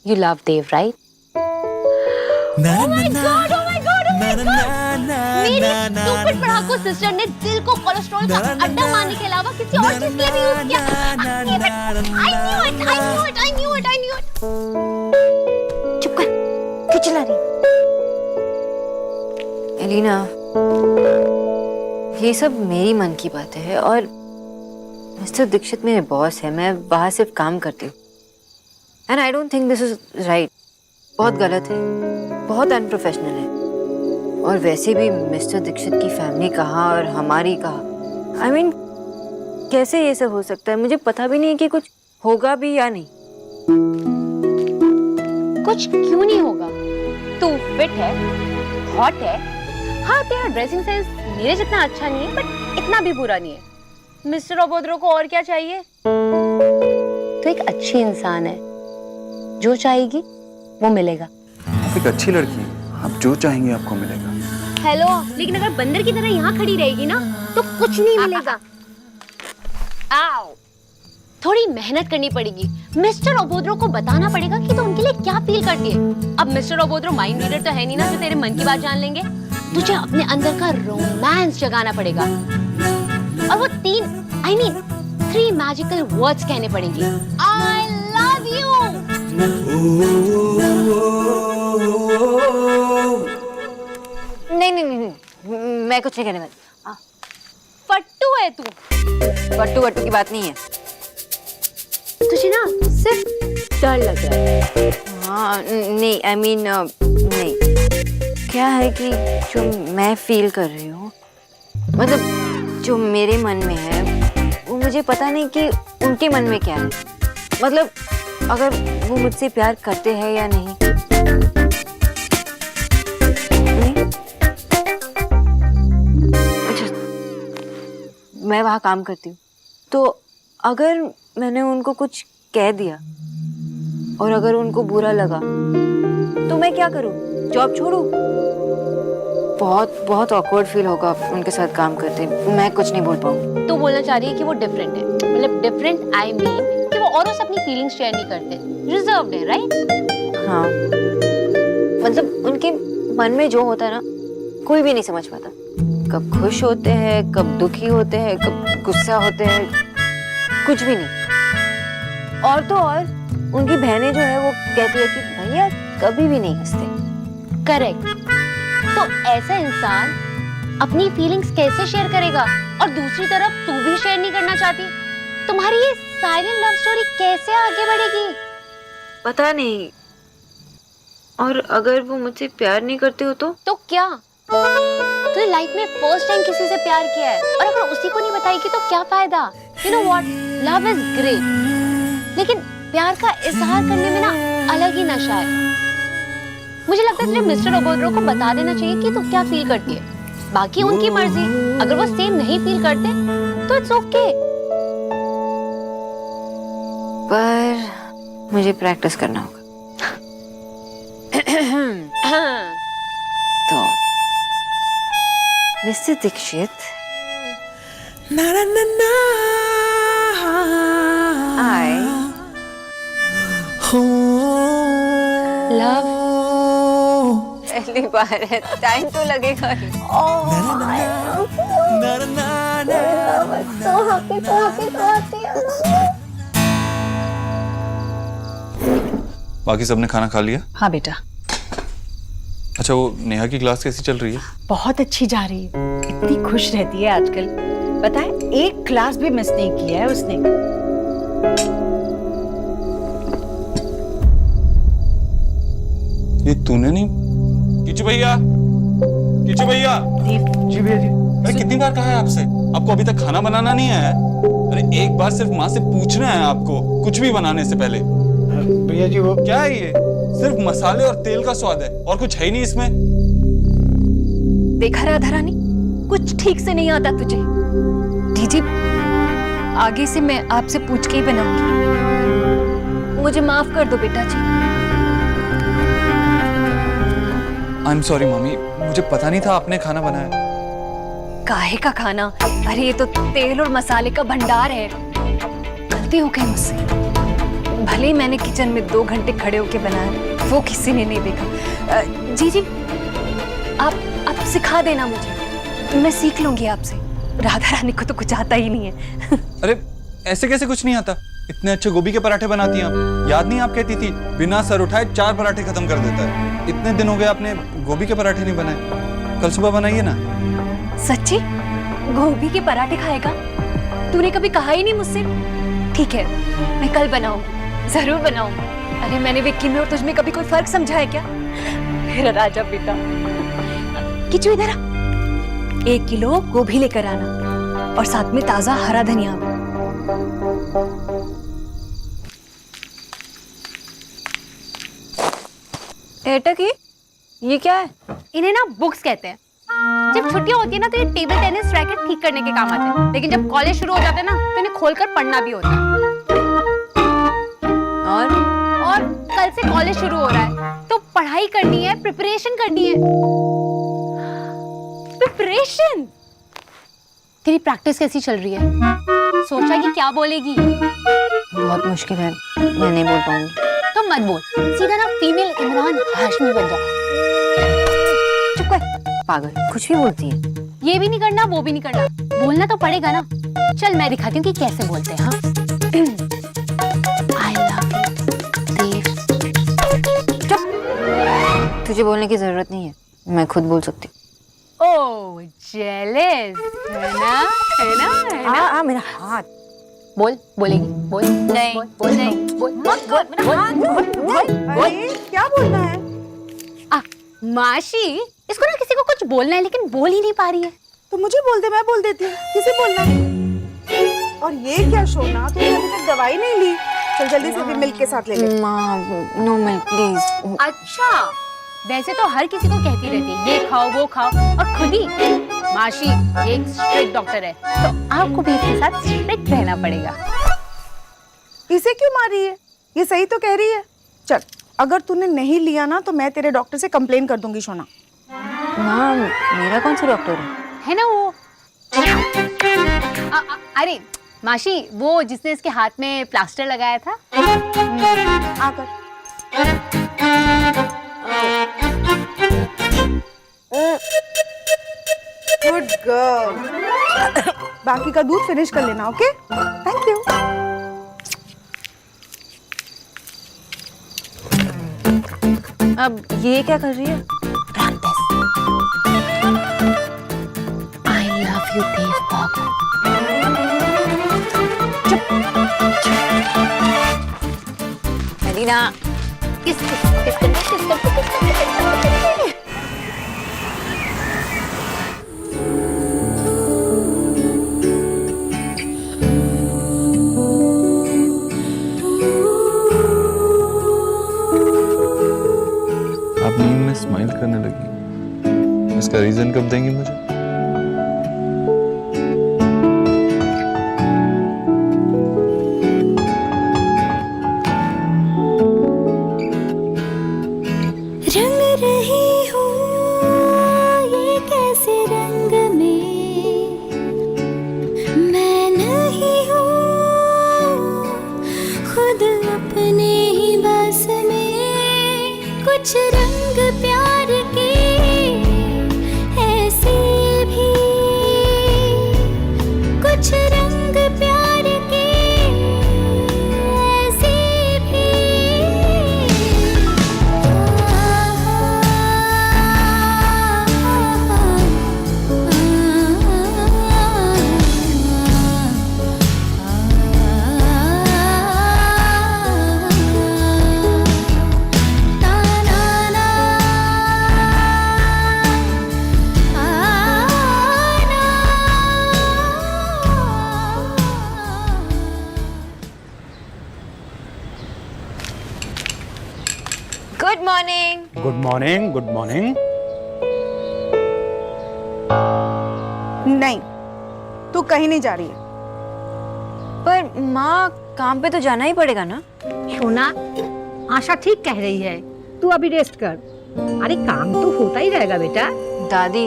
You love Dev, right? Oh my God! Oh my God! Oh my God! मेरी stupid पढ़ाकू sister ने दिल को cholesterol का अड्डा मारने के अलावा किसी और चीज के लिए भी यूज किया। I knew it! I knew it! I knew it! I knew it! चुप कर, क्यों चिल्ला रही? एलिना, ये सब मेरी मन की बात है और मिस्टर दीक्षित मेरे बॉस है, मैं बाहर सिर्फ काम करती हूँ। And I don't think this is right. बहुत गलत है, बहुत अनप्रोफेशनल है। और वैसे भी मिस्टर दीक्षित की फैमिली कहाँ और हमारी कहाँ। आई मीन, कैसे ये सब हो सकता है? मुझे पता भी नहीं है कि कुछ होगा भी या नहीं। कुछ क्यों नहीं होगा? तू फिट है, हॉट है। हाँ, तेरा ड्रेसिंग सेंस मेरे जितना अच्छा नहीं है, बट इतना भी बुरा नहीं है। मिस्टर ओबोद्रो को और क्या चाहिए? तो एक अच्छी इंसान है, जो चाहेगी वो मिलेगा। आप एक अच्छी लड़की हैं, आप जो चाहेंगे आपको मिलेगा। हेलो, लेकिन अगर बंदर की तरह यहाँ खड़ी रहेगी ना तो कुछ नहीं मिलेगा। आओ, थोड़ी मेहनत करनी पड़ेगी। मिस्टर ओबोद्रो को बताना पड़ेगा कि तो उनके लिए क्या फील करती है। अब मिस्टर ओबोद्रो माइंड रीडर तो है नहीं ना जो तेरे मन की बात जान लेंगे। तुझे अपने अंदर का रोमांस जगाना पड़ेगा और वो 3 मैजिकल वर्ड्स कहने पड़ेंगे। I love you। नहीं, मैं कुछ नहीं कहने वाली। फट्टू है तू। वट्टू की बात नहीं है। तुझे ना सिर्फ डर लग रहा है। हाँ, नहीं, आई मीन नहीं। क्या है कि जो मैं फील कर रही हूँ, मतलब जो मेरे मन में है, वो मुझे पता नहीं कि उनके मन में क्या है। मतलब अगर वो मुझसे प्यार करते हैं या नहीं। अच्छा, मैं वहाँ काम करती हूँ, तो अगर मैंने उनको कुछ कह दिया और अगर उनको बुरा लगा तो मैं क्या करूँ? जॉब छोड़ूं? बहुत ऑकवर्ड फील होगा उनके साथ काम करते। मैं कुछ नहीं बोल पाऊँ। तू बोलना चाह रही है कि वो डिफरेंट है। मतलब डिफरेंट आई मीन कि वो औरों से अपनी फीलिंग्स शेयर नहीं करते, रिजर्व्ड है, राइट? हाँ, मतलब उनके मन में जो होता है ना, कोई भी नहीं समझ पाता। कब खुश होते हैं, कब दुखी होते हैं, कब गुस्सा होते हैं, कुछ भी नहीं। और तो और उनकी बहनें जो है वो कहती है कि भैया कभी भी नहीं हंसते। करेक्ट। तो ऐसा इंसान अपनी फीलिंग्स कैसे शेयर करेगा? और दूसरी तरफ तू भी शेयर नहीं करना चाहती। तुम्हारी ये साइलेंट लव स्टोरी कैसे आगे बढ़ेगी? पता नहीं। और अगर वो मुझसे प्यार नहीं करते हो तो क्या? तूने लाइफ में फर्स्ट टाइम किसी से प्यार किया है और अगर उसी को नहीं बताएगी तो क्या फायदा? You know what, love is great, लेकिन प्यार का इजहार करने में ना अलग ही नशा है। मुझे लगता है तुझे मिस्टर ओबोद्रो को बता देना चाहिए कि तू क्या फील करती है। बाकी उनकी मर्जी, अगर वो सेम नहीं फील करते तो इट्स ओके। पर मुझे प्रैक्टिस करना होगा। तो मिस्टर दीक्षित, लव पहली बार है, टाइम तो लगेगा ही। बाकी सबने खाना खा लिया? हाँ बेटा। अच्छा, वो नेहा की क्लास कैसी चल रही है? बहुत अच्छी जा रही है, इतनी खुश रहती है आजकल। पता है, एक क्लास भी मिस नहीं किया है उसने। ये तूने नहीं? किचू भैया, किचू भैया। जी भैया जी। अरे कितनी बार कहा है आपसे, आपको अभी तक खाना बनाना नहीं आया है? अरे एक बार सिर्फ माँ से पूछना है आपको, कुछ भी बनाने से पहले। भैया जी वो क्या है ये? सिर्फ मसाले और तेल का स्वाद है और कुछ है ही नहीं इसमें। देखा राधा रानी, कुछ ठीक से नहीं आता तुझे। दीदी, आगे से मैं आपसे पूछ के ही बनाऊंगी। मुझे माफ कर दो बेटा जी। आई एम सॉरी मम्मी, मुझे पता नहीं था आपने खाना बनाया। काहे का खाना? अरे ये तो तेल और मसाले का भंडार है। गलती हो गई मुझसे। भले ही मैंने किचन में 2 घंटे खड़े होके बनाया, वो किसी ने नहीं देखा। जी जी, आप सिखा देना मुझे, मैं सीख लूंगी आपसे। राधा रानी को तो कुछ आता ही नहीं है। अरे ऐसे कैसे कुछ नहीं आता? इतने अच्छे गोभी के पराठे बनाती हैं आप। याद नहीं आप कहती थी बिना सर उठाए 4 पराठे खत्म कर देता है। इतने दिन हो गए आपने गोभी के पराठे नहीं बनाए, कल सुबह बनाइए ना। सच्ची? गोभी के पराठे खाएगा? तूने कभी कहा ही नहीं मुझसे। ठीक है, मैं कल बनाऊंगी, जरूर बनाऊंगी। अरे मैंने विक्की में और तुझ में कभी कोई फर्क समझा है क्या? मेरा राजा बेटा। किचू इधर आ, 1 किलो गोभी लेकर आना और साथ में ताजा हरा धनिया। एटा की ये क्या है? इन्हें ना बुक्स कहते हैं। जब छुट्टियां होती है ना तो ये टेबल टेनिस रैकेट ठीक करने के काम आते हैं, लेकिन जब कॉलेज शुरू हो जाते हैं ना तो इन्हें खोलकर पढ़ना भी होता है। और कल से कॉलेज शुरू हो रहा है तो पढ़ाई करनी है, प्रिपरेशन करनी है। प्रिपरेशन? तेरी प्रैक्टिस कैसी चल रही है? सोचा कि क्या बोलेगी? बहुत मुश्किल है, मैं नहीं बोल पाऊंगी। तो मत बोल, सीधा ना फीमेल इमरान हाशमी बन जा। चुप कर। पागल, कुछ भी बोलती है। ये भी नहीं करना, वो भी नहीं करना, बोलना तो पड़ेगा ना। चल मैं दिखाती हूँ कि कैसे बोलते हैं। हाँ, I love you, देव। चुप। तुझे बोलने की जरूरत नहीं है, मैं खुद बोल सकती हूँ। ओह जेलस, है ना, है ना, है ना? मेरा हाथ। बोल, बोलेगी, बोल, नहीं, बोल, नहीं, बोल, मत बोल, बोल। क्या बोलना है? माशी, इसको ना किसी को कुछ बोलना है लेकिन बोल ही नहीं पा रही है। तो मुझे बोल दे, मैं बोल देती हूँ। किसे बोलना है? और ये क्या सोना, तूने अभी तक दवाई नहीं ली? चल जल्दी से अभी मिल्क के साथ ले ले। माँ, नो मिल्क प्लीज। अच्छा, वैसे तो हर किसी को कहती रहती है ये खाओ वो खाओ, और खुद ही माशी एक स्ट्रिक्ट डॉक्टर है, तो आपको भी इसके साथ स्ट्रिक्ट रहना पड़ेगा। इसे क्यों मारी है? ये सही तो कह रही है। चल, अगर तूने नहीं लिया ना तो मैं तेरे डॉक्टर से कंप्लेन कर दूंगी सोना। माँ, मेरा कौन सा डॉक्टर है ना वो? अरे माशी, वो जिसने इसके हाथ में प्लास्टर लगाया था। आकर गुड गर्ल। बाकी का दूध फिनिश कर लेना, ओके? Thank you. अब ये क्या कर रही है? I love you, Dev Babu. Madina, kiss करना? आप नींद में स्माइल करने लगी, इसका रीजन कब देंगी मुझे? रंग रही हूँ ये कैसे रंग में, मैं नहीं हूँ खुद अपने ही बस में। कुछ रंग प्यार के ऐसे भी, कुछ रंग प्यार के ऐसे भी। Good morning. Good morning, good morning. नहीं, तू कहीं नहीं जा रही है। पर माँ, काम पे तो जाना ही पड़ेगा ना? सोना, आशा ठीक कह रही है, तू अभी रेस्ट कर। अरे काम तो होता ही रहेगा बेटा। दादी,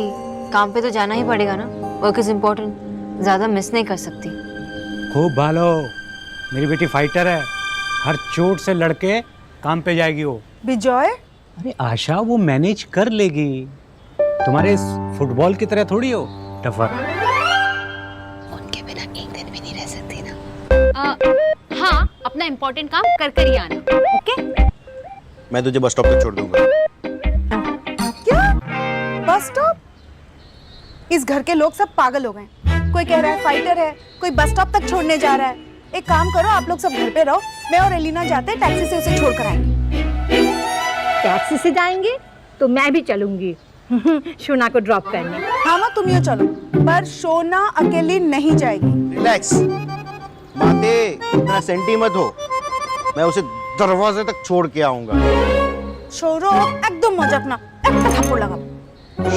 काम पे तो जाना ही पड़ेगा ना, वर्क इज इम्पोर्टेंट, ज्यादा मिस नहीं कर सकती। खूब भालो, मेरी बेटी फाइटर है, हर चोट से लड़के काम पे जाएगी वो। बिजॉय, अरे आशा, वो मैनेज कर लेगी। तुम्हारे इस फुटबॉल की तरह थोड़ी हो टफर। उनके बिना एक दिन भी नहीं रह सकती ना। हाँ, अपना इम्पोर्टेंट काम कर कर ही आना, ओके? मैं तुझे बस स्टॉप तक छोड़ दूंगा। क्या बस स्टॉप? इस घर के लोग सब पागल हो गए। कोई कह रहा है फाइटर है, कोई बस स्टॉप तक छोड़ने जा रहा है। एक काम करो, आप लोग सब घर पे रहो, मैं और एलिना जाते हैं, टैक्सी से उसे छोड़ कर आएंगे। टैक्सी से जाएंगे तो मैं भी चलूंगी शोना को ड्रॉप करने। हाँ माँ, तुम ये चलो, पर शोना अकेली नहीं जाएगी। रिलैक्स माते, इतना सेंटी मत हो। मैं उसे दरवाजे तक छोड़ के आऊंगा। छोरो एकदम मजाक ना, एक थप्पड़ लगा।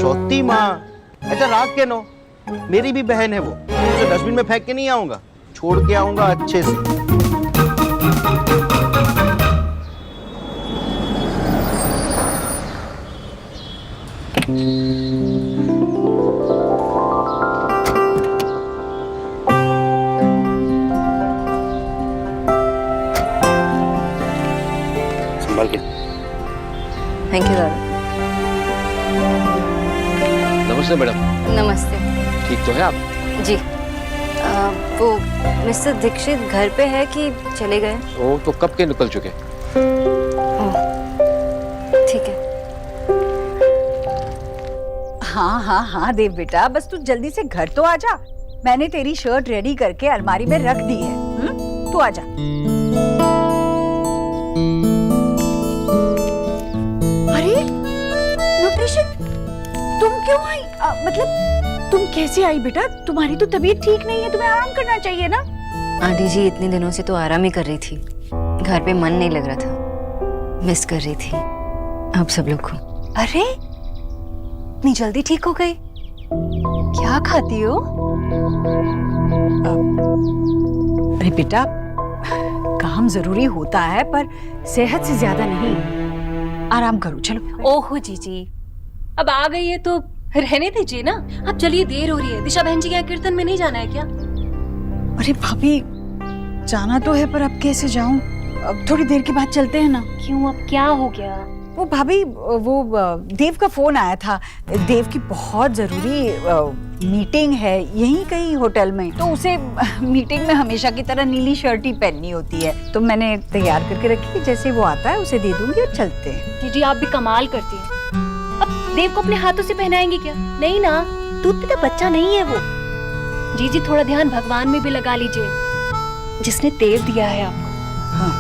सौती माँ, ऐसा राग के नो, मेरी भी बहन है वो। उसे डस्टबिन में फेंक के नहीं आऊंगा, छोड़ के आऊंगा अच्छे से। संभाल के। थैंक यू दादा। नमस्ते मैडम। नमस्ते। ठीक तो है आप? जी। वो मिस्टर दीक्षित घर पे है कि चले गए? वो तो कब के निकल चुके। ठीक है। हाँ हाँ हाँ देव बेटा, बस तू जल्दी से घर तो आ जा। मैंने तेरी शर्ट रेडी करके अलमारी में रख दी है। तू आ जा। अरे नुट्रिशन, तुम क्यों आई? मतलब तुम कैसे आई बेटा? तुम्हारी तो तबीयत ठीक नहीं है, तुम्हें आराम करना चाहिए ना। आंटी जी इतने दिनों से तो आराम ही कर रही थी, घर पे मन नहीं लग रहा था, मिस कर रही थी आप सब लोग को। अरे इतनी जल्दी ठीक हो गई? क्या खाती हो? अरे बेटा, काम जरूरी होता है पर सेहत से ज्यादा नहीं। आराम करो, चलो। ओहो जीजी, अब आ गई है तो रहने दीजिए ना। अब चलिए, देर हो रही है। दिशा बहन जी के कीर्तन में नहीं जाना है क्या? अरे भाभी, जाना तो है पर अब कैसे जाऊं? अब थोड़ी देर के बाद चलते हैं ना। क्यों, अब क्या हो गया? वो भाभी, वो देव का फोन आया था। देव की बहुत जरूरी मीटिंग है यहीं कहीं होटल में, तो उसे मीटिंग में हमेशा की तरह नीली शर्ट ही पहननी होती है। तो मैंने तैयार करके रखी, जैसे वो आता है उसे दे दूंगी और चलते हैं। जीजी आप भी कमाल करती हैं। अब देव को अपने हाथों से पहनाएंगे क्या? नहीं ना, दूध पीता बच्चा नहीं है वो। जीजी थोड़ा ध्यान भगवान में भी लगा लीजिए, जिसने देव दिया है आपको। हाँ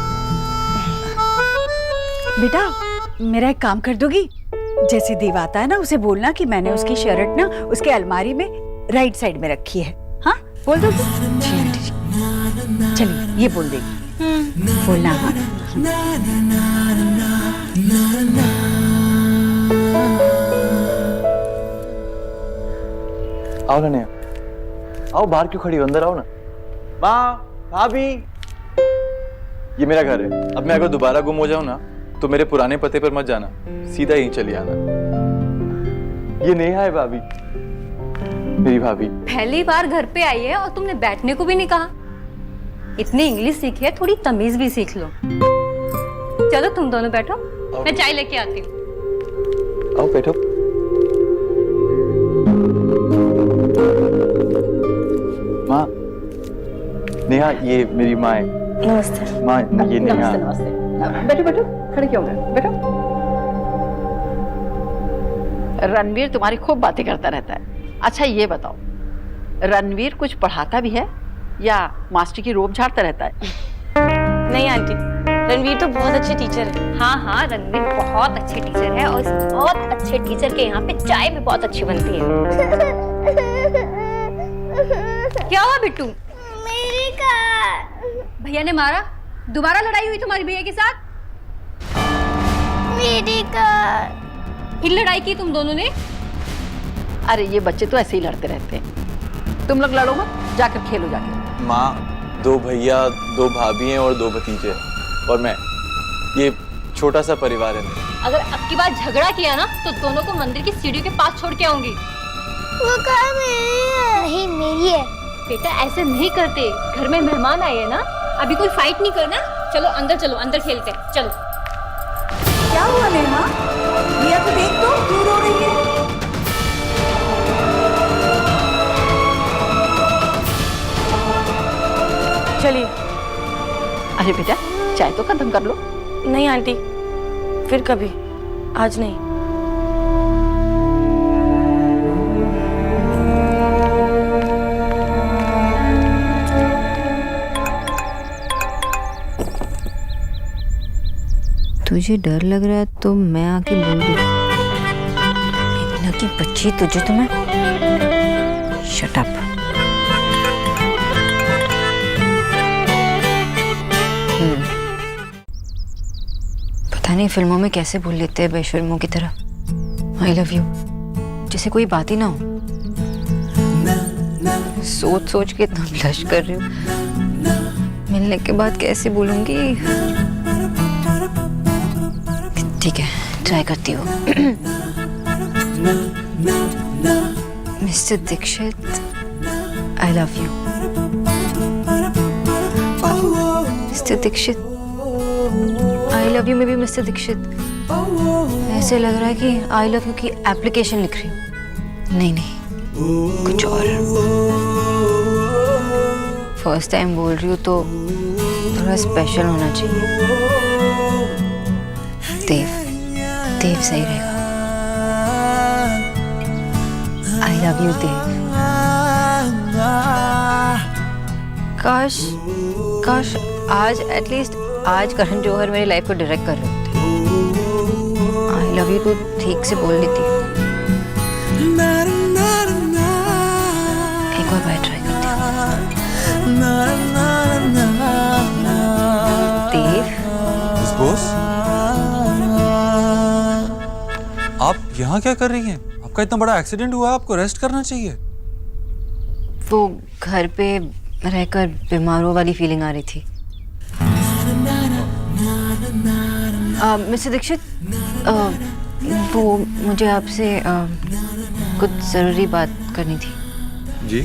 बेटा, मेरा एक काम कर दोगी? जैसे देव आता है ना, उसे बोलना कि मैंने उसकी शर्ट ना उसके अलमारी में राइट साइड में रखी है। हाँ, बोल दोगी? चलिए, ये बोल देगी। बोलना। हाँ। आओ ना, आओ। बाहर क्यों खड़ी हो? अंदर आओ ना। माँ, भाभी, ये मेरा घर है। अब मैं अगर दोबारा गुम हो जाऊं ना, तो मेरे पुराने पते पर मत जाना, सीधा यहीं चली आना। ये नेहा है भाभी, मेरी भाभी। पहली बार घर पे आई है और तुमने बैठने को भी नहीं कहा। इतनी इंग्लिश सीखी है, थोड़ी तमीज भी सीख लो। चलो तुम दोनों बैठो, मैं चाय लेके आती हूँ। आओ बैठो। माँ, नेहा ये मेरी माँ है। नमस्ते। माँ, ये नेहा। बैठो बैठो, खड़े क्यों गए? बैठो। रणवीर तुम्हारी खूब बातें करता रहता है। अच्छा ये बताओ, रणवीर कुछ पढ़ाता भी है या मास्टर की रोब झाड़ता रहता है? नहीं आंटी, रणवीर तो बहुत अच्छे टीचर है। हाँ हाँ, रणवीर बहुत अच्छे टीचर है और इस बहुत अच्छे टीचर के यहाँ पे चाय भी बहुत अच्छी बनती है। क्या हुआ बिट्टू? मेरी कार। भैया ने मारा? दोबारा लड़ाई हुई तुम्हारी भैया के साथ? मेरी कार। फिर लड़ाई की तुम दोनों ने? अरे ये बच्चे तो ऐसे ही लड़ते रहते हैं। तुम लोग लड़ो मत, जाकर खेलो जाके। माँ, 2 भैया, 2 भाभी हैं और 2 भतीजे हैं, और मैं। ये छोटा सा परिवार है मेरा। अगर अब की बार झगड़ा किया ना, तो दोनों को मंदिर की सीढ़ियों के पास छोड़ के आऊंगी। वो कार मेरी है। नहीं, मेरी है। बेटा ऐसे नहीं करते, घर में मेहमान आए हैं ना। अभी कोई फाइट नहीं करना, चलो अंदर, चलो अंदर खेलते हैं, चलो। क्या हुआ नेहा? रिया को देख तो, क्यों रो रही है? चलिए। अरे बेटा, चाय तो खत्म कर लो। नहीं आंटी, फिर कभी, आज नहीं। तुझे डर लग रहा है तो मैं आके बोल दूं। इतना की बच्ची तुझे तो मैं शट अप। पता नहीं फिल्मों में कैसे बोल लेते हैं बेशर्मों की तरह आई लव यू, जैसे कोई बात ही ना हो। सोच सोच के इतना ब्लश कर रही हूँ, मिलने के बाद कैसे बोलूंगी। ठीक है, ट्राई करती हूँ। Mister Dikshit, I love you. Mister Dikshit, I love you में भी मिस्टर दीक्षित ऐसे लग रहा है कि आई लव यू की एप्लीकेशन लिख रही हूँ। नहीं नहीं, कुछ और। फर्स्ट टाइम बोल रही हूँ तो थोड़ा स्पेशल होना चाहिए। देव, देव सही रहेगा। आई लव यू देव। काश काश आज एटलीस्ट आज करण जौहर मेरी लाइफ को डायरेक्ट कर रहे होते। आई लव यू तो ठीक से बोल लेती। एक और बार ट्राई करती हूँ। देव, बॉस, आप यहाँ क्या कर रही हैं? आपका इतना बड़ा एक्सीडेंट हुआ, आपको रेस्ट करना चाहिए। वो घर पे रहकर बीमारों वाली फीलिंग आ रही थी। मिस्टर दीक्षित, वो मुझे आपसे कुछ जरूरी बात करनी थी। जी।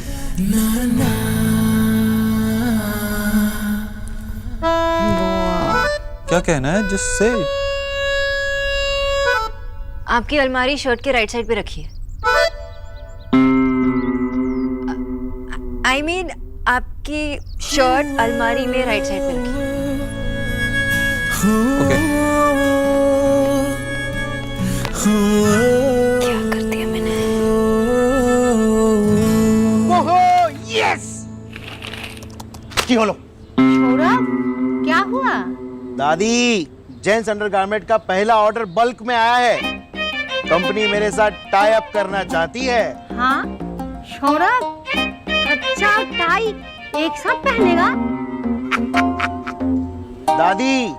क्या कहना है? Just say. आपकी अलमारी शर्ट के राइट साइड पे रखिए। आई मीन आपकी शर्ट अलमारी में राइट साइड पे रखिए। ओके। क्या कर दिया मैंने? ओहो, यस! की होलो? सौरभ, क्या हुआ? दादी, जेंट्स अंडरगारमेंट का पहला ऑर्डर बल्क में आया है। कंपनी मेरे साथ टाई अप करना चाहती है। हाँ सौरभ, अच्छा टाई एक साथ पहनेगा? दादी,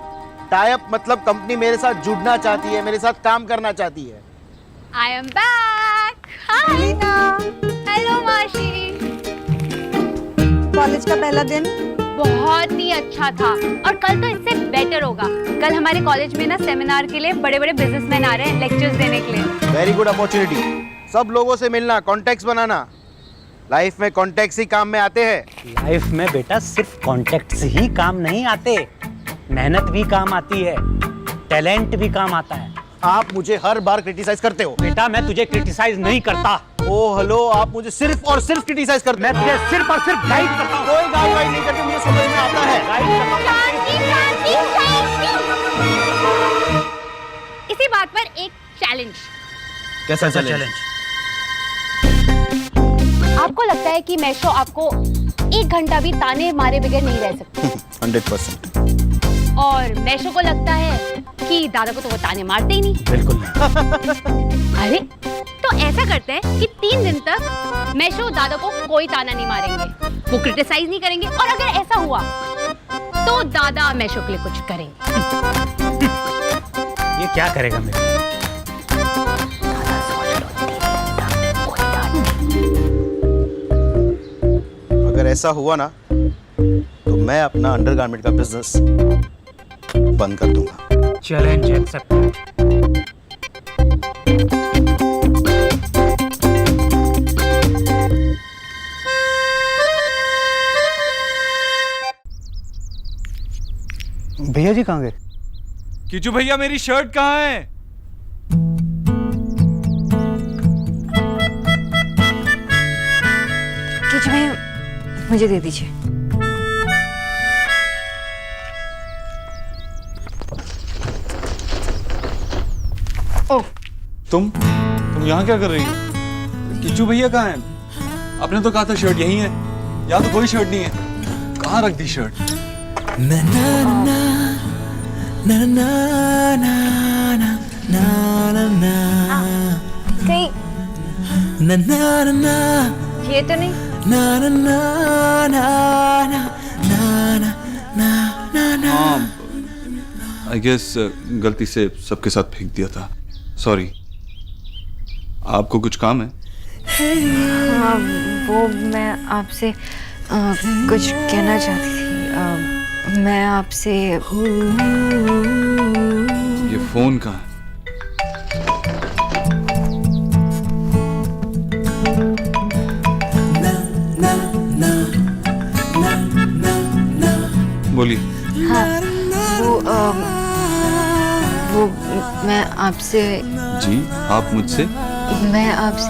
टाई अप मतलब कंपनी मेरे साथ जुड़ना चाहती है, मेरे साथ काम करना चाहती है। I am back. Hi. Hello माशी। कॉलेज का पहला दिन बहुत ही अच्छा था और कल तो इससे बेटर होगा। कल हमारे कॉलेज में ना सेमिनार के लिए बड़े बड़े बिजनेसमैन आ रहे हैं लेक्चर्स देने के लिए। Very good opportunity. सब लोगों से मिलना, कॉन्टेक्ट्स बनाना। लाइफ में कॉन्टेक्ट्स ही काम में आते हैं। लाइफ में बेटा सिर्फ कॉन्टेक्ट्स ही काम नहीं आते, मेहनत भी काम आती है, टैलेंट भी काम आता है। आप मुझे हर बार क्रिटिसाइज करते हो। बेटा मैं तुझे क्रिटिसाइज नहीं करता। ओ हेलो, आप मुझे सिर्फ और सिर्फ क्रिटिसाइज करते हो। मैं तुझे सिर्फ और सिर्फ गाइड करता हूँ। कोई गाइड नहीं करते, मुझे समझ में आता है। गाइड करता हूँ। इसी बात पर एक चैलेंज। कैसा चैलेंज? आपको लगता है कि मैशो आपको 1 घंटा भी ताने मारे बगैर नहीं रह सकती? 100%। और मैशो को लगता है कि दादा को तो वो ताने मारते ही नहीं। बिल्कुल नहीं। अरे तो ऐसा करते हैं कि 3 दिन तक मैशो दादा को कोई ताना नहीं मारेंगे, वो क्रिटिसाइज नहीं करेंगे, और अगर ऐसा हुआ तो दादा मैशो के लिए कुछ करेंगे। ये क्या करेगा मेरे? अगर ऐसा हुआ ना तो मैं अपना अंडरगारमेंट का बिजनेस बंद कर दूंगा। Challenge accept. भैया जी कहाँ गए? किचू भैया मेरी शर्ट कहाँ है? किचू भैया मुझे दे दीजिए। ओह, तुम यहाँ क्या कर रही हो? किचू भैया कहाँ हैं? आपने तो कहा था शर्ट यहीं है। यहाँ तो कोई शर्ट नहीं है। कहाँ रख दी शर्ट? कहीं ये तो नहीं। हाँ, आई गेस गलती से सबके साथ फेंक दिया था। सॉरी। आपको कुछ काम है? हाँ, वो मैं आपसे कुछ कहना चाहती थी। मैं आपसे ये फोन कहाँ है? बोलिए। हाँ, वो मैं आपसे। जी, आप मुझसे? मैं आपसे